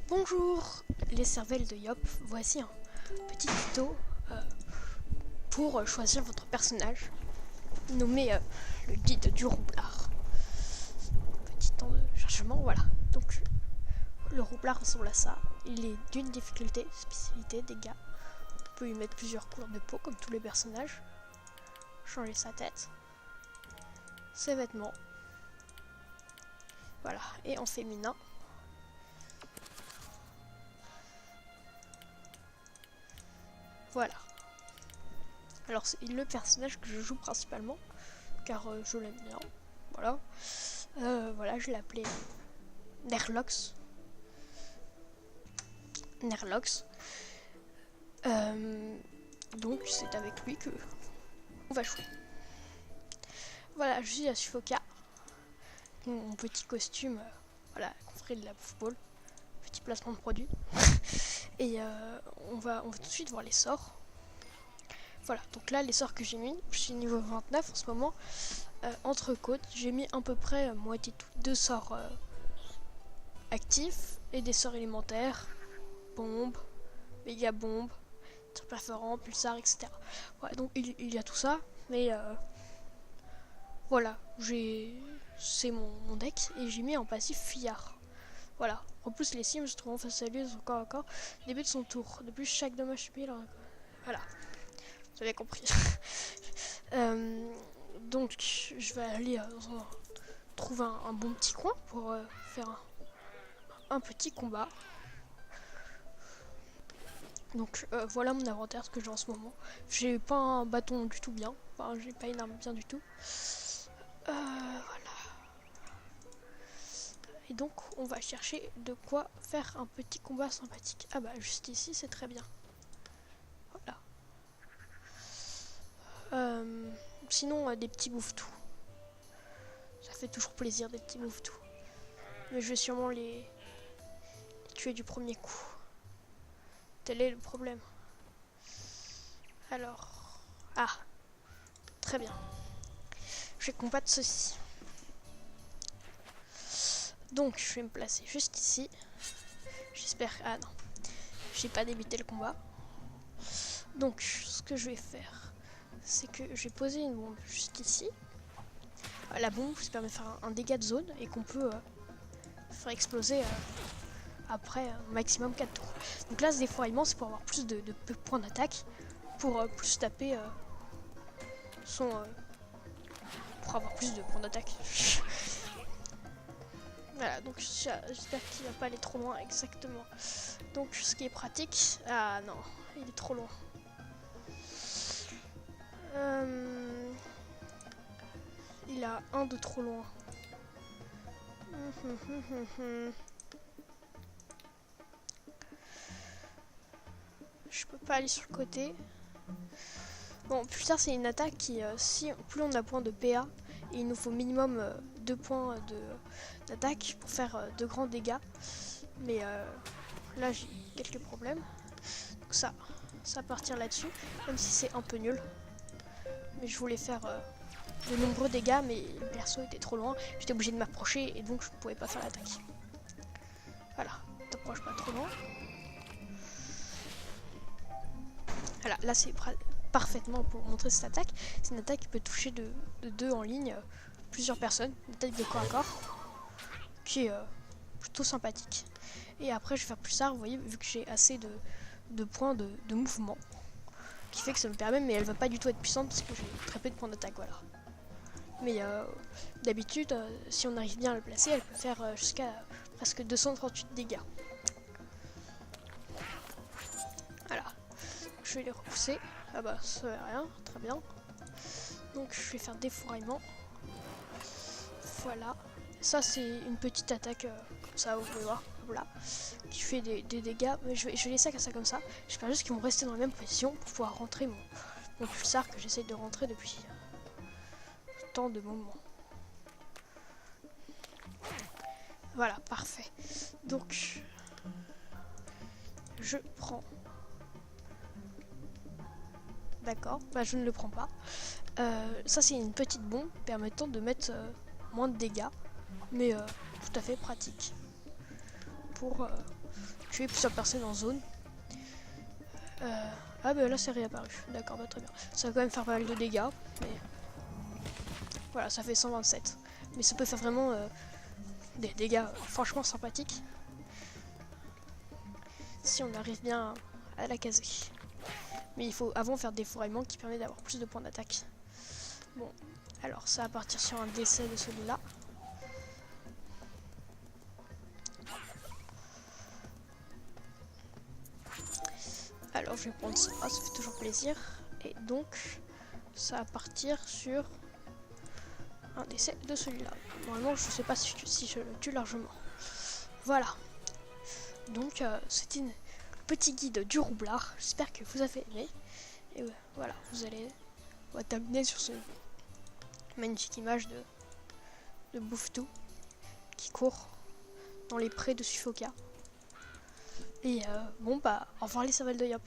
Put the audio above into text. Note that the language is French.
Bonjour les cervelles de Yop, voici un petit tuto pour choisir votre personnage, nommé le guide du roublard. Petit temps de chargement, voilà. Donc le roublard ressemble à ça, il est d'une difficulté, spécialité, dégâts. On peut lui mettre plusieurs couleurs de peau comme tous les personnages, changer sa tête, ses vêtements, voilà, et en féminin. Voilà. Alors c'est le personnage que je joue principalement, car je l'aime bien. Voilà. Voilà, je l'ai appelé Nerlox. Nerlox. Donc c'est avec lui que on va jouer. Voilà, je suis à Sufoka. Mon petit costume, voilà, confrère de la bouffe-ball. Petit placement de produit. Et on va tout de suite voir les sorts. Voilà, donc là les sorts que j'ai mis, je suis niveau 29 en ce moment. Entre côtes, j'ai mis à peu près moitié tout. 2 sorts actifs et des sorts élémentaires, bombe, méga bombe, tir perforant, pulsar, etc. Voilà, donc il y a tout ça, mais voilà, c'est mon deck et j'ai mis en passif Fillard. Voilà, en plus les sims, je trouve en face à lui, encore, début de son tour, depuis chaque dommage subi, voilà, vous avez compris. Donc je vais aller trouver un bon petit coin pour faire un petit combat. Donc voilà mon inventaire, ce que j'ai en ce moment. J'ai pas un bâton du tout bien, enfin j'ai pas une arme bien du tout. Voilà. Et donc on va chercher de quoi faire un petit combat sympathique. Ah bah juste ici c'est très bien. Voilà. Sinon des petits bouffes-tout. Ça fait toujours plaisir des petits bouffes-tout. Mais je vais sûrement les tuer du premier coup. Tel est le problème. Alors... Ah, très bien. Je vais combattre ceci. Donc je vais me placer juste ici. J'espère... Ah non, j'ai pas débuté le combat. Donc ce que je vais faire, c'est que je vais poser une bombe juste ici. La bombe ça permet de faire un dégât de zone et qu'on peut faire exploser après un maximum 4 tours. Donc là ce défouraillement c'est pour avoir plus de points d'attaque, pour plus taper pour avoir plus de points d'attaque. Voilà, donc j'espère qu'il va pas aller trop loin exactement. Donc ce qui est pratique... Ah non, il est trop loin. Il a un de trop loin. Je peux pas aller sur le côté. Bon, plus tard c'est une attaque qui, si plus on a point de PA, et il nous faut minimum 2 points d'attaque pour faire de grands dégâts. Mais là j'ai quelques problèmes. Donc ça va partir là-dessus, même si c'est un peu nul. Mais je voulais faire de nombreux dégâts, mais le perso était trop loin. J'étais obligé de m'approcher et donc je ne pouvais pas faire l'attaque. Voilà, t'approches pas trop loin. Voilà, là c'est parfaitement pour montrer cette attaque. C'est une attaque qui peut toucher de 2 en ligne plusieurs personnes. Une attaque de corps à corps qui est plutôt sympathique. Et après je vais faire plus tard, vous voyez, vu que j'ai assez de points de mouvement, qui fait que ça me permet, mais elle va pas du tout être puissante parce que j'ai très peu de points d'attaque, voilà. Mais d'habitude, si on arrive bien à le placer, elle peut faire jusqu'à presque 238 dégâts. Voilà. Je vais les repousser. Ah bah ça fait rien, très bien. Donc je vais faire défouraillement. Voilà. Ça c'est une petite attaque comme ça, vous pouvez voir. Voilà. Qui fait des dégâts. Mais je vais laisser ça comme ça. J'espère juste qu'ils vont rester dans la même position pour pouvoir rentrer mon pulsar que j'essaie de rentrer depuis tant de moments. Voilà, parfait. Donc je prends. D'accord, bah je ne le prends pas. Ça c'est une petite bombe permettant de mettre moins de dégâts, mais tout à fait pratique. pour tuer plusieurs personnes en zone. Ah bah là c'est réapparu, d'accord, bah très bien. Ça va quand même faire pas mal de dégâts, mais voilà, ça fait 127. Mais ça peut faire vraiment des dégâts franchement sympathiques si on arrive bien à la caser. Mais il faut avant faire des fourraillements qui permet d'avoir plus de points d'attaque. Bon, alors ça va partir sur un décès de celui-là. Alors je vais prendre ça, ça fait toujours plaisir. Et donc ça va partir sur un décès de celui-là. Normalement je sais pas si je le tue largement. Voilà. Donc c'était un petit guide du roublard. J'espère que vous avez aimé. Et voilà, on va terminer sur ce magnifique image de Bouffe-Tout qui court dans les prés de Suffoka. Et bon bah, au revoir les Savales de Yop.